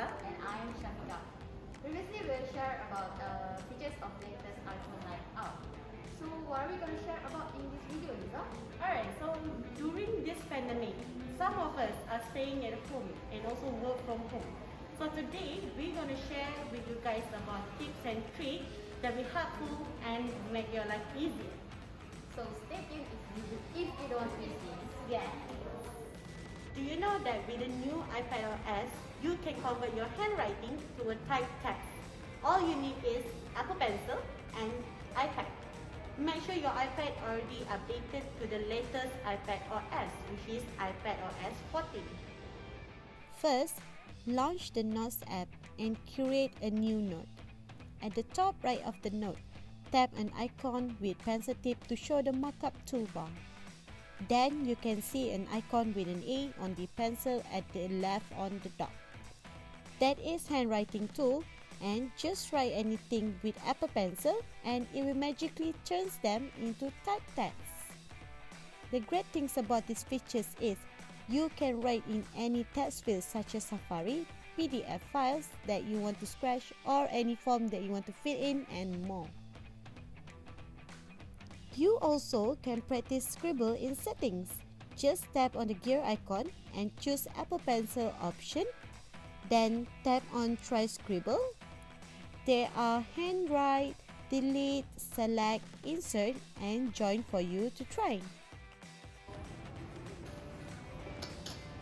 Liza. And I'm Shafika. Previously, we'll share about features of latest iPhone 9 out. So, what are we going to share about in this video, Liza? Alright, so during this pandemic, some of us are staying at home and also work from home. So today, we're going to share with you guys about tips and tricks that will be helpful and make your life easier. So, stay tuned if you don't miss this. Yeah. Do you know that with the new iPadOS, you can convert your handwriting to a typed text? All you need is Apple Pencil and iPad. Make sure your iPad already updated to the latest iPadOS, which is iPadOS 14. First, launch the Notes app and create a new note. At the top right of the note, tap an icon with pencil tip to show the markup toolbar. Then you can see an icon with an A on the pencil at the left on the dock. That is handwriting tool, and just write anything with Apple Pencil and it will magically turns them into typed text. The great things about these features is you can write in any text field such as Safari, PDF files that you want to scratch, or any form that you want to fill in, and more. You also can practice Scribble in settings. Just tap on the gear icon and choose Apple Pencil option. Then tap on Try Scribble. There are handwrite, delete, select, insert, and join for you to try.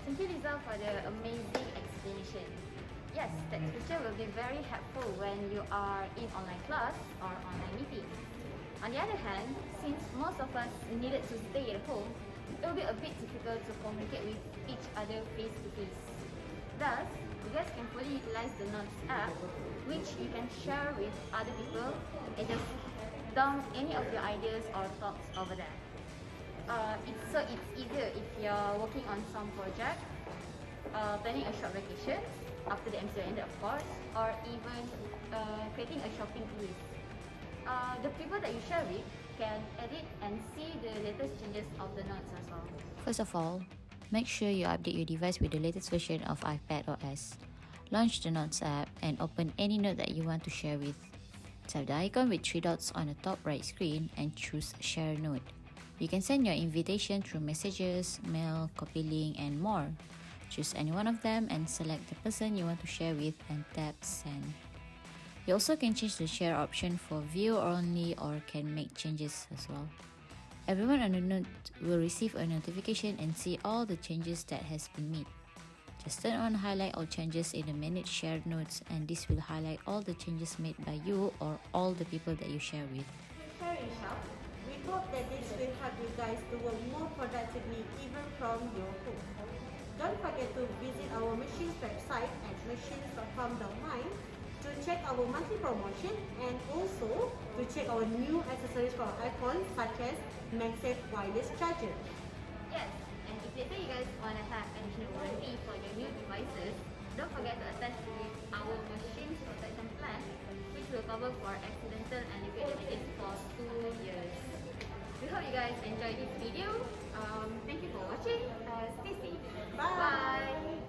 Thank you, Liza, for the amazing explanation. Yes, text feature will be very helpful when you are in online class or online meeting. On the other hand, since most of us needed to stay at home, it will be a bit difficult to communicate with each other face to face. Thus, you guys can fully utilize the Notes app, which you can share with other people and just dump any of your ideas or thoughts over there. It's easier if you're working on some project, planning a short vacation after the MCO ended, of course, or even creating a shopping list. The people that you share with can edit and see the latest changes of the notes as well. First of all, make sure you update your device with the latest version of iPadOS. Launch the Notes app and open any note that you want to share with. Tap the icon with three dots on the top right screen and choose Share Note. You can send your invitation through messages, mail, copy link, and more. Choose any one of them and select the person you want to share with and tap Send. You also can change the share option for view only or can make changes as well. Everyone on the note will receive a notification and see all the changes that has been made. Just turn on Highlight All Changes in the Manage Shared Notes, and this will highlight all the changes made by you or all the people that you share with. Sharing help. We hope that this will help you guys to work more productively even from your home. Don't forget to visit our machines website at machines.com.my to check our monthly promotion and also to check our new accessories for our iPhone such as MagSafe wireless charger. Yes, and if later you guys want to have additional warranty for your new devices, don't forget to attach with our machines protection plan, which will cover for accidental and liquid damages for 2 years. We hope you guys enjoyed this video. Thank you for watching. Stay safe. Bye. Bye.